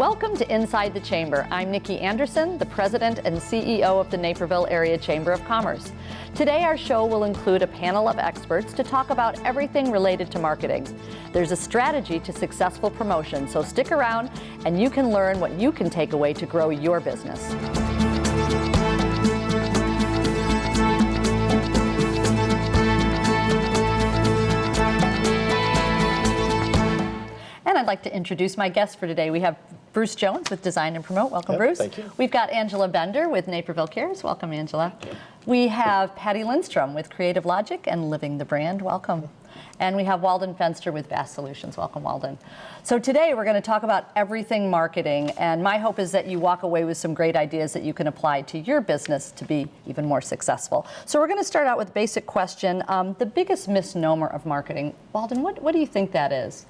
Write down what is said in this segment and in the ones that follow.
Welcome to Inside the Chamber. I'm Nikki Anderson, the President and CEO of the Naperville Area Chamber of Commerce. Today our show will include a panel of experts to talk about everything related to marketing. There's a strategy to successful promotion, so stick around and you can learn what you can take away to grow your business. And I'd like to introduce my guests for today. We have Bruce Jones with Design and Promote. Welcome, Bruce. Thank you. We've got Angela Bender with Naperville CARES. Welcome, Angela. We have Patty Lindstrom with Creative Logic and Living the Brand. Welcome. And we have Waldon Fenster with Vast Solutions. Welcome, Waldon. So today we're going to talk about everything marketing, and my hope is that you walk away with some great ideas that you can apply to your business to be even more successful. So we're going to start out with a basic question. The biggest misnomer of marketing. Waldon, what do you think that is?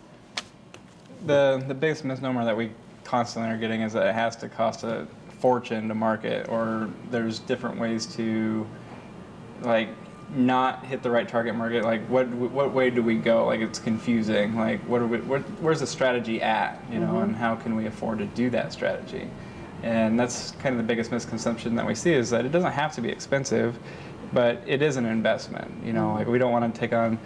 The biggest misnomer that we constantly are getting is that it has to cost a fortune to market, or there's different ways to not hit the right target market. Like what way do we go? Like it's confusing. Like where's the strategy at? You know, and how can we afford to do that strategy? And that's kind of the biggest misconception that we see, is that it doesn't have to be expensive, but it is an investment. You know, like we don't want to take on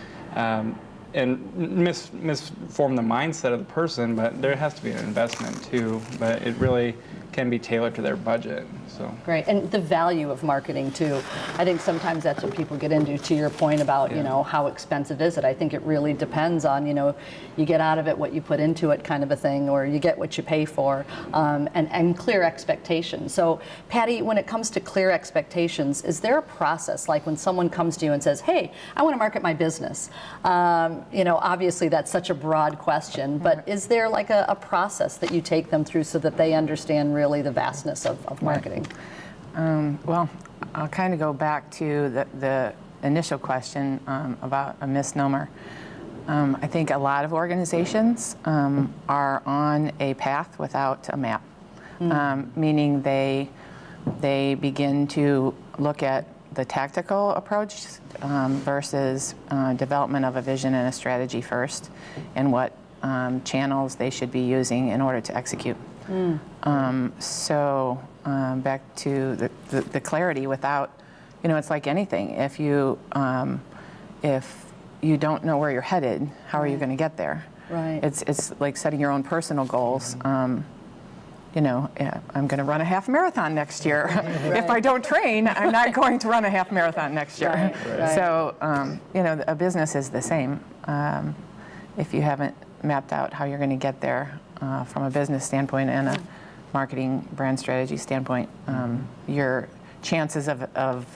and misform the mindset of the person, but there has to be an investment too, but it really can be tailored to their budget. So great. And the value of marketing too. I think sometimes that's what people get into, to your point about, you know, how expensive is it? I think it really depends on, you know, you get out of it what you put into it, kind of a thing, or you get what you pay for, and clear expectations. So Patty, when it comes to clear expectations, is there a process, like when someone comes to you and says, hey, I want to market my business? You know, obviously that's such a broad question, but is there like a process that you take them through so that they understand really the vastness of marketing? Well, I'll kind of go back to the initial question about a misnomer. I think a lot of organizations are on a path without a map, meaning they begin to look at the tactical approach versus development of a vision and a strategy first, and what channels they should be using in order to execute. So back to the clarity. Without, you know, it's like anything. If you don't know where you're headed, how are you going to get there? Right. It's like setting your own personal goals. You know, I'm going to run a half marathon next year. Right. If I don't train, I'm not going to run a half marathon next year. Right. So, you know, a business is the same. If you haven't mapped out how you're going to get there from a business standpoint and a marketing brand strategy standpoint, your chances of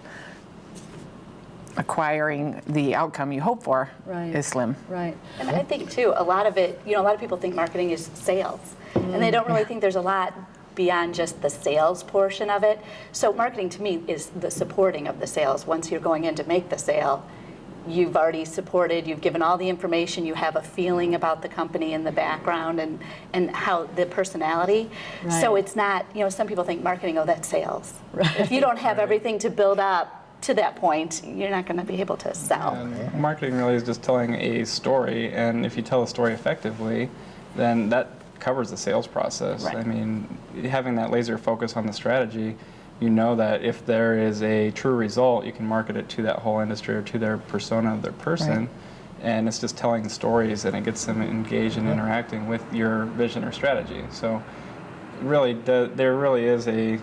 acquiring the outcome you hope for is slim. Right. And I think too, a lot of it, you know, a lot of people think marketing is sales, and they don't really think there's a lot beyond just the sales portion of it. So marketing to me is the supporting of the sales. Once you're going in to make the sale, you've already supported, you've given all the information, you have a feeling about the company in the background and how the personality. Right. So it's not, you know, some people think marketing, oh, that's sales. Right. If you don't have everything to build up to that point, you're not going to be able to sell. And marketing really is just telling a story, and if you tell a story effectively, then that covers the sales process. Right. I mean, having that laser focus on the strategy, you know that if there is a true result, you can market it to that whole industry or to their persona of their person. Right. And it's just telling stories, and it gets them engaged and interacting with your vision or strategy. So really, there really is a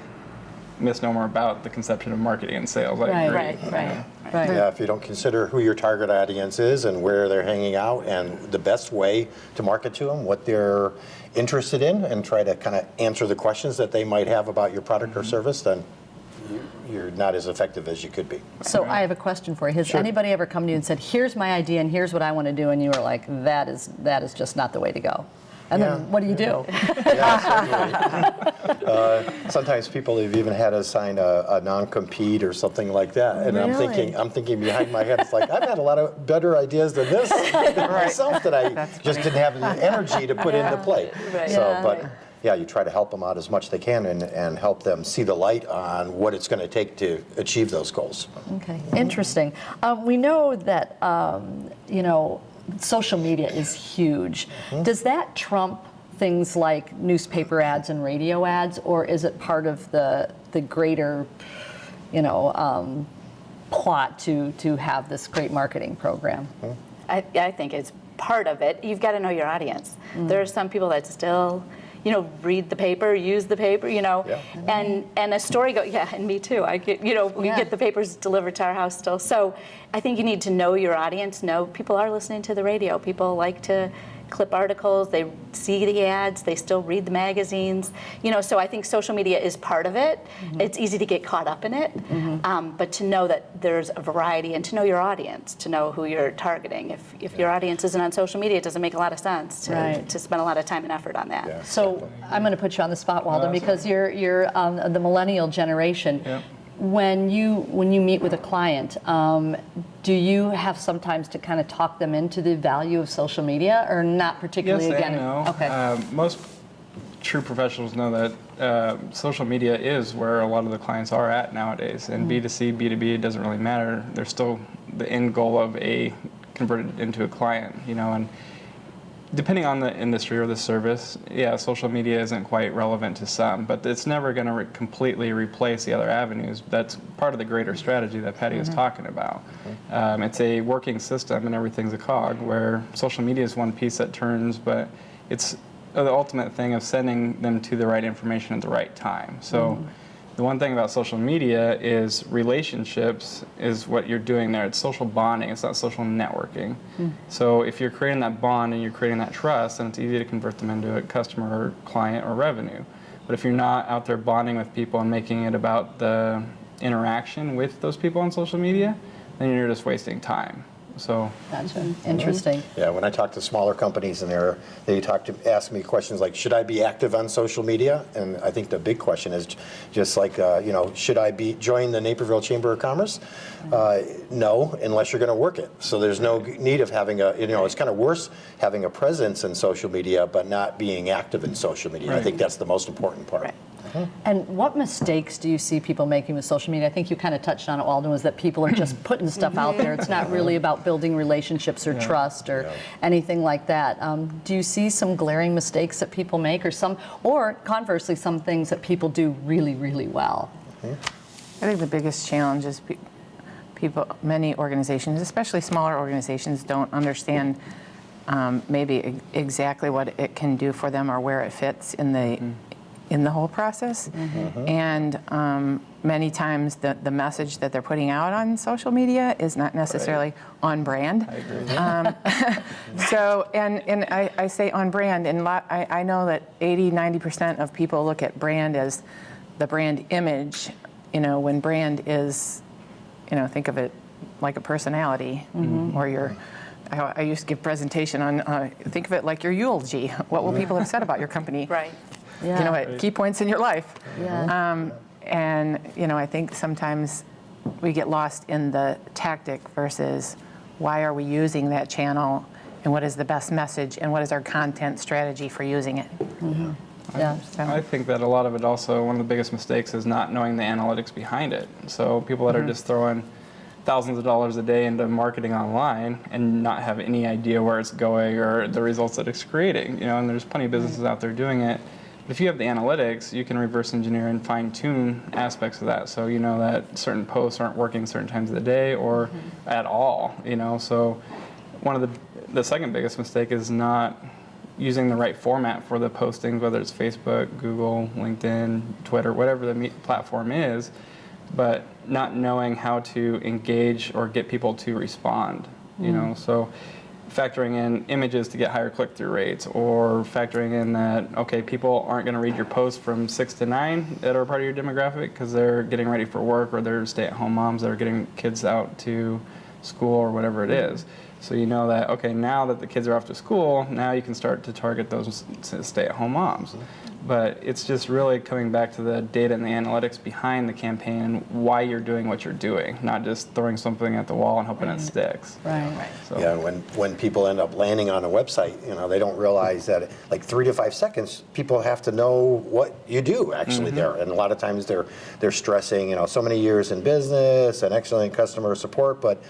misnomer about the conception of marketing and sales. I agree. Right. Yeah, if you don't consider who your target audience is and where they're hanging out and the best way to market to them, what they're interested in, and try to kind of answer the questions that they might have about your product or service, then you're not as effective as you could be. So I have a question for you. Has anybody ever come to you and said, here's my idea and here's what I want to do, and you were like, that is just not the way to go? And then what do you do? Sometimes people have even had us sign a non-compete or something like that, and Really? I'm thinking behind my head, it's like, I've had a lot of better ideas than this myself that I just didn't have the energy to put into play. Right. So, but yeah, you try to help them out as much as they can and help them see the light on what it's going to take to achieve those goals. Okay, interesting. We know that, you know, social media is huge. Does that trump things like newspaper ads and radio ads, or is it part of the greater, plot to have this great marketing program? I think it's part of it. You've got to know your audience. There are some people that still, read the paper, use the paper, and a story and me too. I get, we get the papers delivered to our house still. So I think you need to know your audience. Know people are listening to the radio. People like to clip articles, they see the ads, they still read the magazines, so I think social media is part of it. It's easy to get caught up in it, but to know that there's a variety and to know your audience, to know who you're targeting. If your audience isn't on social media, it doesn't make a lot of sense to spend a lot of time and effort on that. Yeah. So I'm going to put you on the spot, Waldon, because you're the millennial generation. Yeah. When you meet with a client, do you have sometimes to kind of talk them into the value of social media, or not particularly? Yes again? and no. Okay. Most true professionals know that social media is where a lot of the clients are at nowadays. And B2C, B2B, it doesn't really matter. They're still the end goal of a converted into a client, and depending on the industry or the service, social media isn't quite relevant to some, but it's never going to completely replace the other avenues. That's part of the greater strategy that Patty is talking about. It's a working system and everything's a cog, where social media is one piece that turns, but it's the ultimate thing of sending them to the right information at the right time. So the one thing about social media is relationships is what you're doing there. It's social bonding. It's not social networking. So if you're creating that bond and you're creating that trust, then it's easy to convert them into a customer or client or revenue. But if you're not out there bonding with people and making it about the interaction with those people on social media, then you're just wasting time. So Gotcha. Interesting. Yeah, when I talk to smaller companies and they ask me questions like, should I be active on social media? And I think the big question is just like, should I join the Naperville Chamber of Commerce? No, unless you're going to work it. So there's no need of having it's kind of worse having a presence in social media, but not being active in social media. Right. I think that's the most important part. Right. And what mistakes do you see people making with social media? I think you kind of touched on it, Waldon, was that people are just putting stuff out there. It's not really about building relationships or trust or anything like that. Do you see some glaring mistakes that people make, or conversely, some things that people do really, really well? I think the biggest challenge is many organizations, especially smaller organizations, don't understand maybe exactly what it can do for them or where it fits in the whole process. And many times the message that they're putting out on social media is not necessarily on brand. I agree. So, and I say on brand, and I know that 80-90% of people look at brand as the brand image, when brand is, think of it like a personality, or I used to give presentation on, think of it like your eulogy. What will people have said about your company? Right. Yeah. At key points in your life. Yeah. And I think sometimes we get lost in the tactic versus why are we using that channel, and what is the best message, and what is our content strategy for using it. Yeah. I think that a lot of it also, one of the biggest mistakes is not knowing the analytics behind it. So people that are just throwing thousands of dollars a day into marketing online and not have any idea where it's going or the results that it's creating, and there's plenty of businesses out there doing it. But if you have the analytics, you can reverse engineer and fine tune aspects of that. So you know that certain posts aren't working certain times of the day or at all, So one of the second biggest mistake is not using the right format for the postings, whether it's Facebook, Google, LinkedIn, Twitter, whatever the platform is, but not knowing how to engage or get people to respond, So factoring in images to get higher click-through rates, or factoring in that, okay, people aren't going to read your posts from 6 to 9 that are part of your demographic because they're getting ready for work, or they're stay-at-home moms that are getting kids out to school or whatever it is. So you know that, okay, now that the kids are off to school, now you can start to target those stay-at-home moms. But it's just really coming back to the data and the analytics behind the campaign and why you're doing what you're doing, not just throwing something at the wall and hoping it sticks. Right. So, Yeah, when people end up landing on a website, they don't realize that like 3 to 5 seconds, people have to know what you do actually there. And a lot of times they're stressing, so many years in business and excellent customer support, but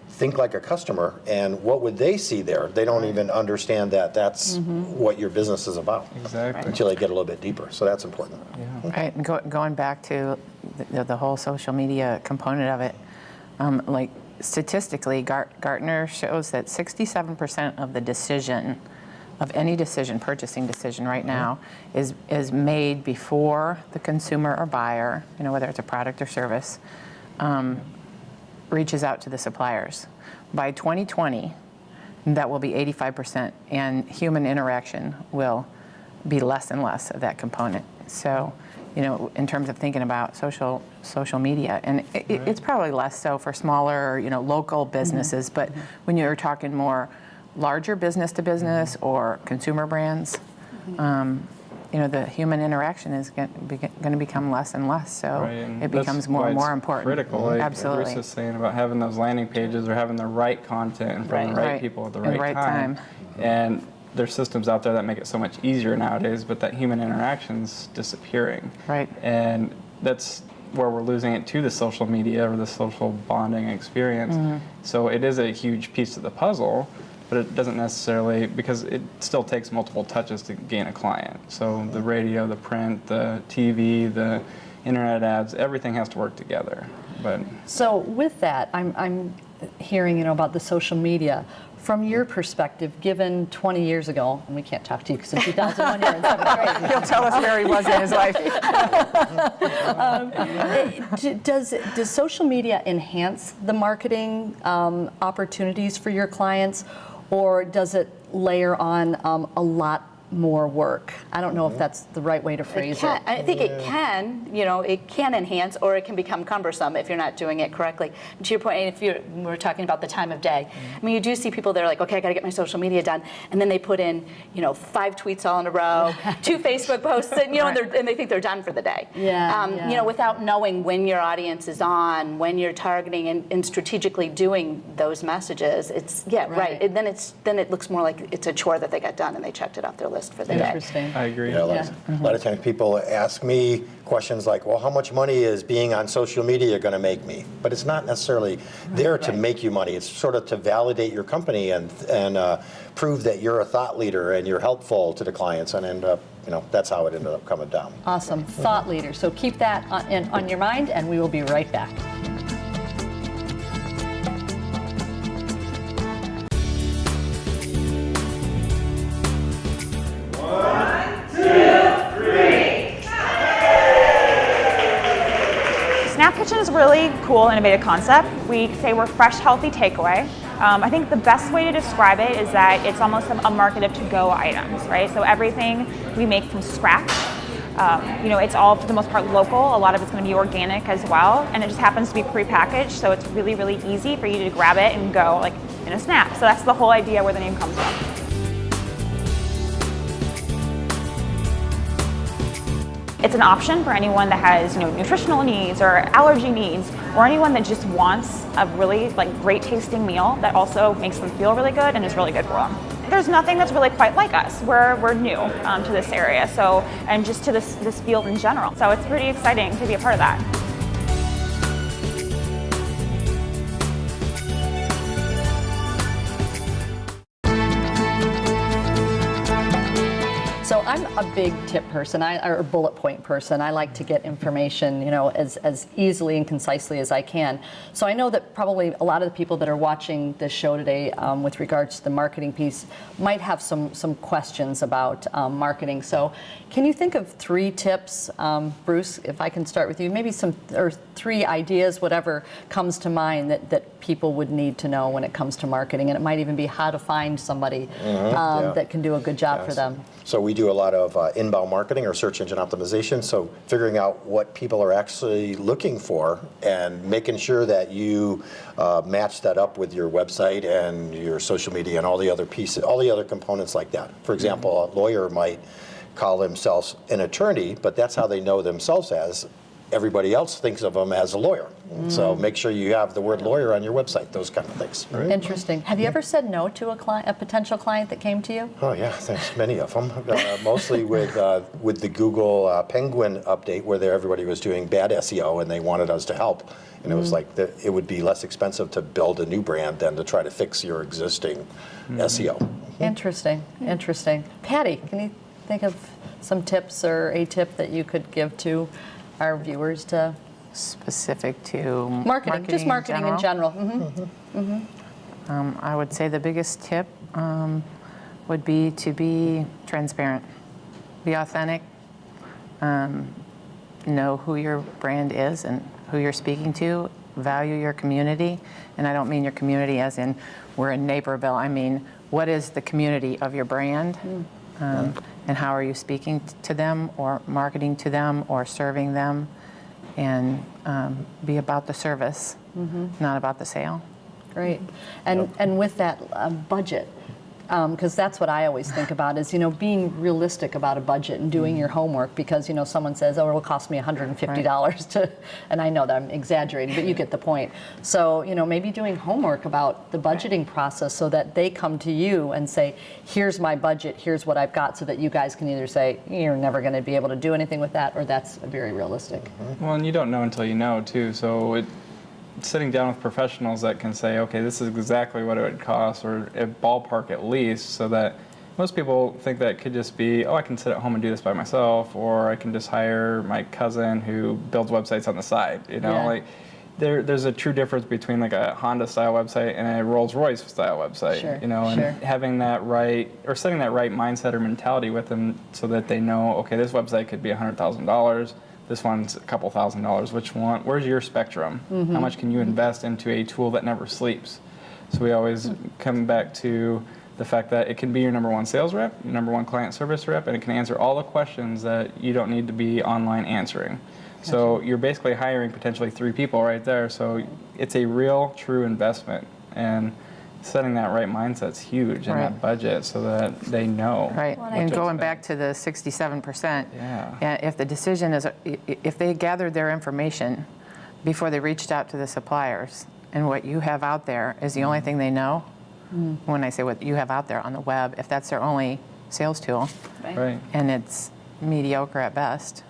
think like a customer, and what would they see there? They don't even understand that that's what your business is about. Exactly. Until they get a little bit deeper. So that's important. Right, and going back to the whole social media component of it, like statistically, Gartner shows that 67% of the decision, of any decision, purchasing decision right now, is made before the consumer or buyer, whether it's a product or service, reaches out to the suppliers. By 2020, that will be 85%, and human interaction will be less and less of that component. So, in terms of thinking about social media, and it's probably less so for smaller, local businesses, but when you're talking more larger business to business or consumer brands, the human interaction is going to become less and less. So it becomes more and more important. Critical, like Absolutely. Bruce was saying about having those landing pages or having the right content in front of the right people at the right time. And there's systems out there that make it so much easier nowadays, but that human interaction's disappearing. Right. And that's where we're losing it to the social media or the social bonding experience. So it is a huge piece of the puzzle, but it doesn't necessarily, because it still takes multiple touches to gain a client. So the radio, the print, the TV, the internet ads, everything has to work together. But So with that, I'm hearing, about the social media. From your perspective, given 20 years ago, and we can't talk to you because in 2001 you were in 7th grade. He'll tell us where he was in his life. Does social media enhance the marketing opportunities for your clients, or does it layer on a lot more work? I don't know if that's the right way to phrase it. I think it can, it can enhance, or it can become cumbersome if you're not doing it correctly. And to your point, we're talking about the time of day. I mean, you do see people that are like, okay, I got to get my social media done, and then they put in, 5 tweets all in a row, 2 Facebook posts, and and they think they're done for the day. Without knowing when your audience is on, when you're targeting and strategically doing those messages. It's right. And then it looks more like it's a chore that they got done and they checked it off their list for the day. Interesting. I agree. A lot of times people ask me questions like, well, how much money is being on social media going to make me? But it's not necessarily there to make you money. It's sort of to validate your company and prove that you're a thought leader and you're helpful to the clients, and end up, that's how it ended up coming down. Awesome. Thought leader. So keep that on your mind, and we will be right back. Snap Kitchen is a really cool, innovative concept. We say we're fresh, healthy takeaway. I think the best way to describe it is that it's almost a market of to-go items, right? So everything we make from scratch. It's all for the most part local. A lot of it's going to be organic as well, and it just happens to be prepackaged, so it's really, really easy for you to grab it and go like in a snap. So that's the whole idea where the name comes from. It's an option for anyone that has, nutritional needs or allergy needs, or anyone that just wants a really great tasting meal that also makes them feel really good and is really good for them. There's nothing that's really quite like us. We're new to this area, and just to this field in general. So it's pretty exciting to be a part of that. So I'm a big tip person, or a bullet point person. I like to get information, as easily and concisely as I can. So I know that probably a lot of the people that are watching this show today, with regards to the marketing piece, might have some questions about marketing. So can you think of 3 tips, Bruce? If I can start with you, maybe or 3 ideas, whatever comes to mind that people would need to know when it comes to marketing, and it might even be how to find somebody that can do a good job for them. So we do a lot of inbound marketing or search engine optimization. So figuring out what people are actually looking for and making sure that you match that up with your website and your social media and all the other pieces, all the other components like that. For example, a lawyer might call themselves an attorney, but that's how they know themselves as everybody else thinks of them as a lawyer. So make sure you have the word lawyer on your website, those kind of things. Interesting. Have you ever said no to a potential client that came to you? Oh yeah, there's many of them. Mostly with the Google Penguin update, where everybody was doing bad SEO and they wanted us to help. And it was like it would be less expensive to build a new brand than to try to fix your existing SEO. Interesting. Interesting. Patty, can you think of some tips or a tip that you could give to our viewers to Specific to marketing, just marketing in general? I would say the biggest tip would be to be transparent, be authentic, know who your brand is and who you're speaking to, value your community. And I don't mean your community as in we're in Naperville. I mean, what is the community of your brand? And how are you speaking to them or marketing to them or serving them? And be about the service, not about the sale. Great. And with that budget, because that's what I always think about is, being realistic about a budget and doing your homework, because, someone says, oh, it'll cost me $150 to, and I know that I'm exaggerating, but you get the point. So, maybe doing homework about the budgeting process so that they come to you and say, here's my budget, here's what I've got, so that you guys can either say, you're never going to be able to do anything with that, or that's very realistic. Well, and you don't know until you know, too. So sitting down with professionals that can say, okay, this is exactly what it would cost, or a ballpark at least, so that most people think that it could just be, oh, I can sit at home and do this by myself, or I can just hire my cousin who builds websites on the side. Yeah. There's a true difference between like a Honda style website and a Rolls Royce style website. Sure, and having that right, or setting that right mindset or mentality with them, so that they know, okay, this website could be $100,000. This one's a couple $1,000s. Which one? Where's your spectrum? How much can you invest into a tool that never sleeps? So we always come back to the fact that it can be your number one sales rep, your number one client service rep, and it can answer all the questions that you don't need to be online answering. Gotcha. So you're basically hiring potentially 3 people right there. So it's a real, true investment. And setting that right mindset's huge in that budget, so that they know. Right, and going back to the 67%, if the decision is, if they gathered their information before they reached out to the suppliers, and what you have out there is the only thing they know, when I say what you have out there on the web, if that's their only sales tool, Right. and it's mediocre at best.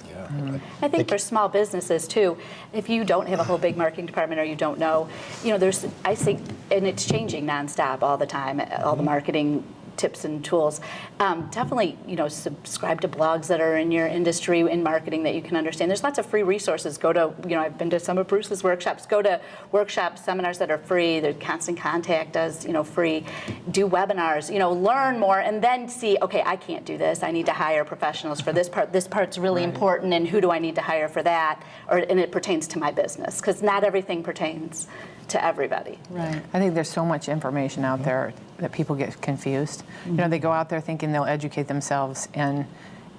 I think for small businesses too, if you don't have a whole big marketing department, or you don't know, there's, I think, and it's changing nonstop all the time, all the marketing tips and tools. Definitely, subscribe to blogs that are in your industry in marketing that you can understand. There's lots of free resources. Go to, I've been to some of Bruce's workshops. Go to workshops, seminars that are free. The Constant Contact does, free. Do webinars. Learn more, and then see, okay, I can't do this. I need to hire professionals for this part. This part's really important, and who do I need to hire for that? And it pertains to my business, because not everything pertains to everybody. Right. I think there's so much information out there that people get confused. They go out there thinking they'll educate themselves, and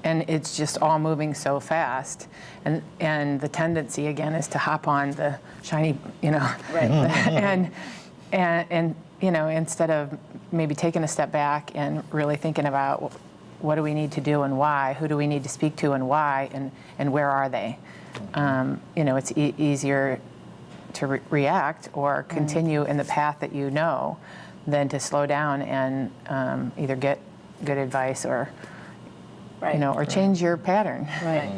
it's just all moving so fast. And the tendency again is to hop on the shiny, Right. and instead of maybe taking a step back and really thinking about what do we need to do and why, who do we need to speak to and why, and where are they? It's easier to react or continue in the path that you know than to slow down and either get good advice or or change your pattern. Right.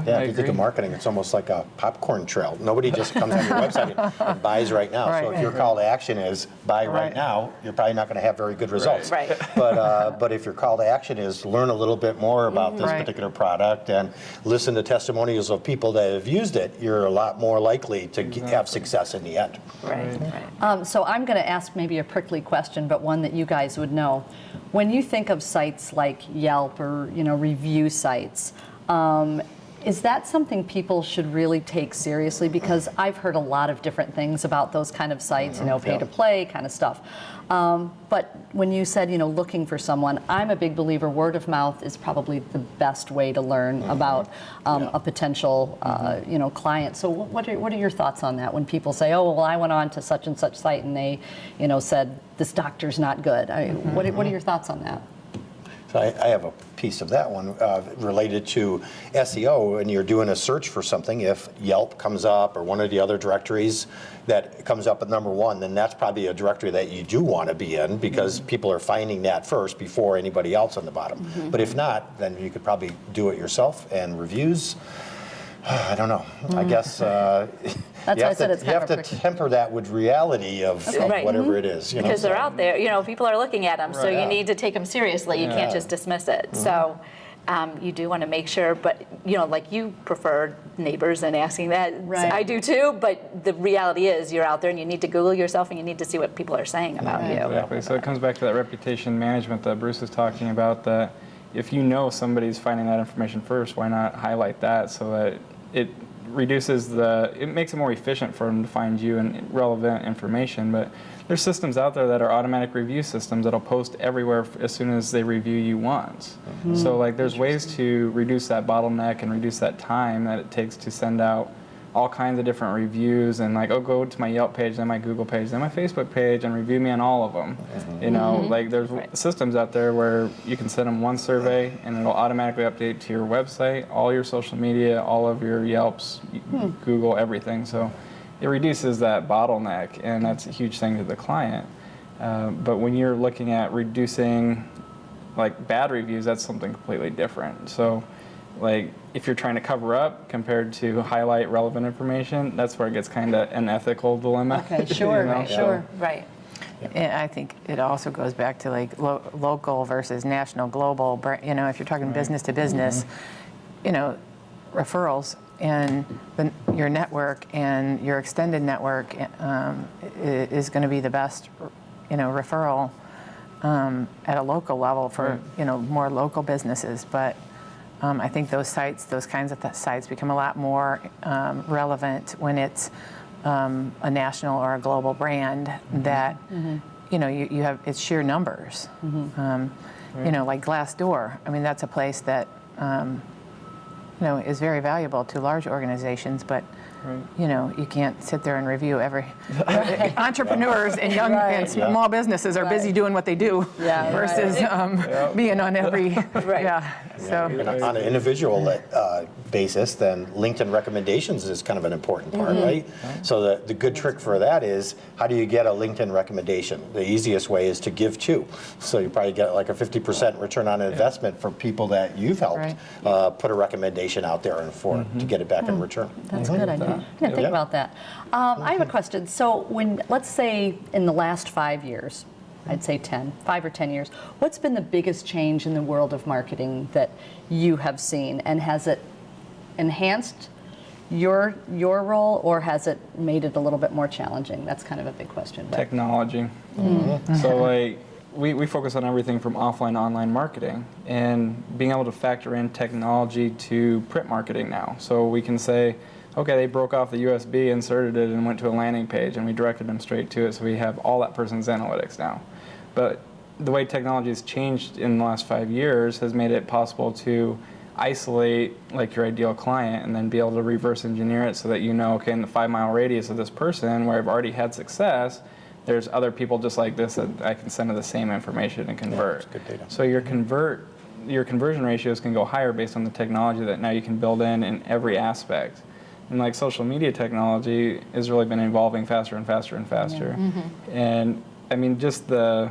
Yeah, if you think of marketing, it's almost like a popcorn trail. Nobody just comes on your website and buys right now. Right. So if your call to action is buy right now, you're probably not going to have very good results. Right. But if your call to action is learn a little bit more about this particular product and listen to testimonials of people that have used it, you're a lot more likely to have success in the end. Right. So I'm going to ask maybe a prickly question, but one that you guys would know. When you think of sites like Yelp or review sites, is that something people should really take seriously? Because I've heard a lot of different things about those kind of sites, pay to play kind of stuff. But when you said, looking for someone, I'm a big believer word of mouth is probably the best way to learn about a potential, client. So what are your thoughts on that when people say, oh, well, I went on to such and such site and they, said this doctor's not good. What are your thoughts on that? So I have a piece of that one related to SEO, and you're doing a search for something. If Yelp comes up or one of the other directories that comes up at number one, then that's probably a directory that you do want to be in because people are finding that first before anybody else on the bottom. But if not, then you could probably do it yourself. And reviews, I don't know. I guess That's why I said it's you have to temper that with reality of Right. whatever it is. Because they're out there, people are looking at them, so Right. you need to take them seriously. You can't just dismiss it. So you do want to make sure, but like you prefer neighbors and asking that. Right. I do too, but the reality is you're out there and you need to Google yourself and you need to see what people are saying about you. Exactly. So it comes back to that reputation management that Bruce is talking about, that if you know somebody's finding that information first, why not highlight that so that it reduces it makes it more efficient for them to find you and relevant information. But there's systems out there that are automatic review systems that'll post everywhere as soon as they review you once. So like there's ways to reduce that bottleneck and reduce that time that it takes to send out all kinds of different reviews and like, go to my Yelp page, then my Google page, then my Facebook page and review me on all of them. Like there's systems out there where you can send them one survey and it'll automatically update to your website, all your social media, all of your Yelps, Google, everything. So it reduces that bottleneck, and that's a huge thing to the client. But when you're looking at reducing like bad reviews, that's something completely different. So like if you're trying to cover up compared to highlight relevant information, that's where it gets kind of an ethical dilemma. Okay, sure, sure. Right. And I think it also goes back to like local versus national, global. If you're talking business to business, referrals and your network and your extended network is going to be the best, referral at a local level for more local businesses. But I think those kinds of sites become a lot more relevant when it's a national or a global brand that you have it's sheer numbers. Like Glassdoor. I mean, that's a place that is very valuable to large organizations, but you can't sit there and review every entrepreneurs and young and small businesses are busy doing what they do versus being on every So on an individual basis, then LinkedIn recommendations is kind of an important part, right? So the good trick for that is, how do you get a LinkedIn recommendation? The easiest way is to give to. So you probably get like a 50% return on investment for people that you've helped put a recommendation out there and for to get it back in return. That's a good idea. I didn't think about that. I have a question. So let's say in the last 5 years, I'd say 5 or 10 years, what's been the biggest change in the world of marketing that you have seen? And has it enhanced your role, or has it made it a little bit more challenging? That's kind of a big question. But. Technology. So like we focus on everything from offline to online marketing, and being able to factor in technology to print marketing now. So we can say, okay, they broke off the USB, inserted it, and went to a landing page, and we directed them straight to it, so we have all that person's analytics now. But the way technology has changed in the last 5 years has made it possible to isolate like your ideal client and then be able to reverse engineer it so that okay, in the 5-mile radius of this person where I've already had success, there's other people just like this that I can send to the same information and convert. Good data. So your conversion ratios can go higher based on the technology that now you can build in every aspect. And like social media technology has really been evolving faster and faster and faster. And I mean, just the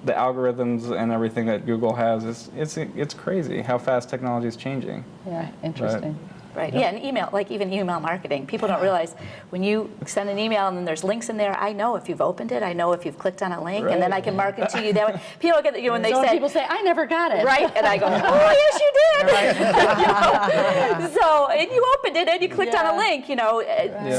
algorithms and everything that Google has, it's crazy how fast technology is changing. Yeah, interesting. Right. Yeah, and email, like even email marketing. People don't realize when you send an email and then there's links in there, I know if you've opened it, I know if you've clicked on a link, and then I can market to you that way. People get, when they say, people say, I never got it. Right, and I go, oh, yes, you did. So, and you opened it and you clicked on a link,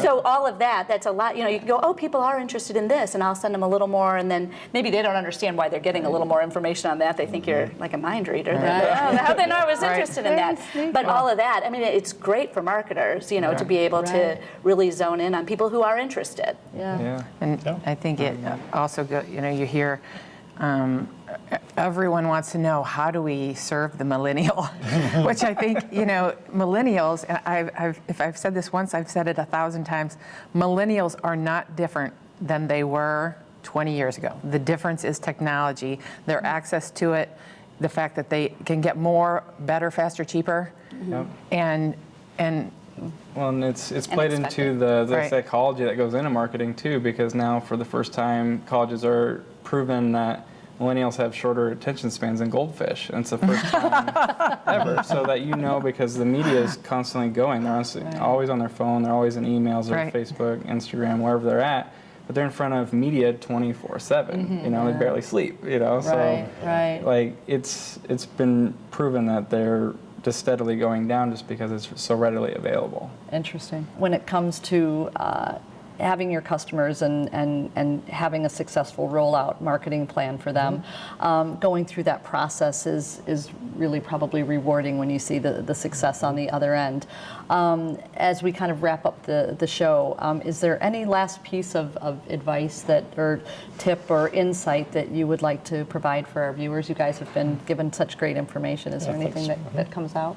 So all of that's a lot. You can go, oh, people are interested in this, and I'll send them a little more, and then maybe they don't understand why they're getting a little more information on that. They think you're like a mind reader. How'd they know I was interested in that? But all of that, I mean, it's great for marketers, to be able to really zone in on people who are interested. And I think it also you hear everyone wants to know, how do we serve the millennial? Which I think, millennials, and if I've said this once, I've said it 1,000 times, millennials are not different than they were 20 years ago. The difference is technology, their access to it, the fact that they can get more, better, faster, cheaper, Yep. and Well, and it's played into the Right. psychology that goes into marketing too, because now for the first time, colleges are proven that millennials have shorter attention spans than goldfish, and it's the first time ever. So that because the media is constantly going, they're always on their phone, they're always in emails or Right. Facebook, Instagram, wherever they're at. But they're in front of media 24/7. They barely sleep. So Right. like it's been proven that they're just steadily going down just because it's so readily available. Interesting. When it comes to having your customers and having a successful rollout marketing plan for them, going through that process is really probably rewarding when you see the success on the other end. As we kind of wrap up the show, is there any last piece of advice or tip or insight that you would like to provide for our viewers? You guys have been given such great information. Is there anything that comes out?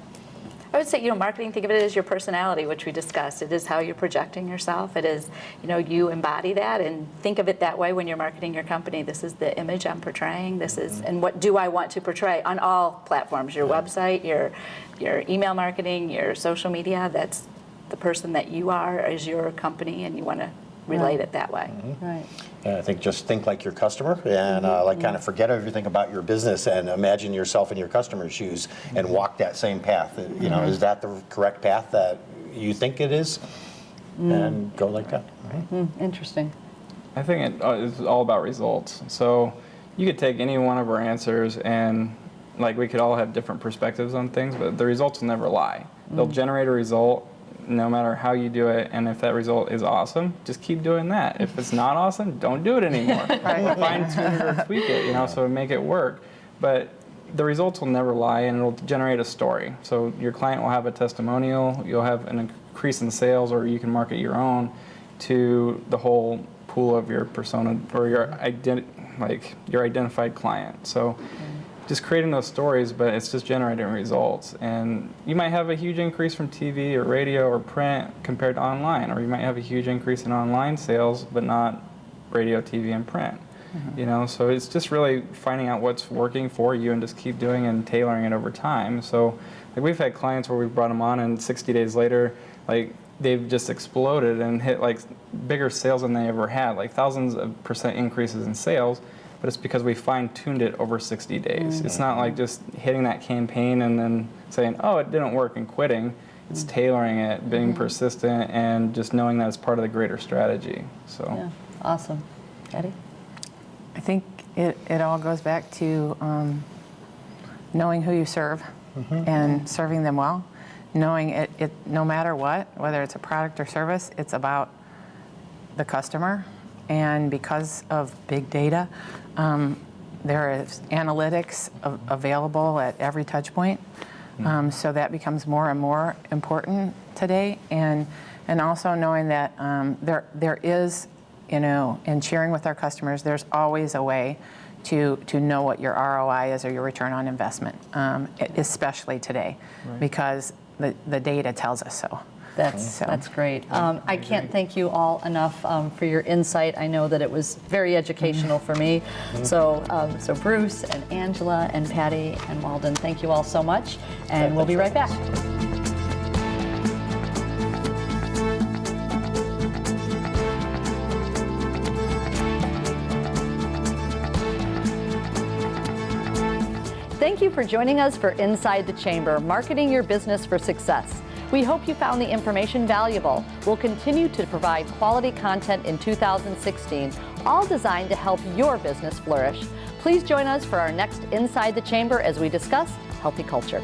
I would say, marketing, think of it as your personality, which we discussed. It is how you're projecting yourself. It is, you embody that, and think of it that way when you're marketing your company. This is the image I'm portraying. This is, and what do I want to portray on all platforms, your website, your email marketing, your social media. That's the person that you are as your company, and you want to relate it that way. Right. And I think just think like your customer and kind of forget everything about your business and imagine yourself in your customer's shoes and walk that same path. Is that the correct path that you think it is? And go like that. Interesting. I think it's all about results. So you could take any one of our answers and we could all have different perspectives on things, but the results will never lie. They'll generate a result no matter how you do it, and if that result is awesome, just keep doing that. If it's not awesome, don't do it anymore. Fine tune it or tweak it, so make it work. But the results will never lie, and it'll generate a story. So your client will have a testimonial, you'll have an increase in sales, or you can market your own to the whole pool of your persona or your identified client. So just creating those stories, but it's just generating results. And you might have a huge increase from TV or radio or print compared to online, or you might have a huge increase in online sales, but not radio, TV, and print. So it's just really finding out what's working for you and just keep doing it and tailoring it over time. So we've had clients where we've brought them on, and 60 days later, they've just exploded and hit bigger sales than they ever had, thousands of % increases in sales. But it's because we fine-tuned it over 60 days. It's not just hitting that campaign and then saying, oh, it didn't work, and quitting. It's tailoring it, being persistent, and just knowing that it's part of the greater strategy. So, Yeah, awesome. Eddie? I think it all goes back to knowing who you serve and serving them well. Knowing it no matter what, whether it's a product or service, it's about the customer. And because of big data, there is analytics available at every touch point. So that becomes more and more important today. And also knowing that there is, in sharing with our customers, there's always a way to know what your ROI is or your return on investment, especially today, because the data tells us so. That's great. I can't thank you all enough for your insight. I know that it was very educational for me. So Bruce and Angela and Patty and Waldon, thank you all so much, and we'll be right back. Thank you for joining us for Inside the Chamber, Marketing Your Business for Success. We hope you found the information valuable. We'll continue to provide quality content in 2016, all designed to help your business flourish. Please join us for our next Inside the Chamber as we discuss healthy culture.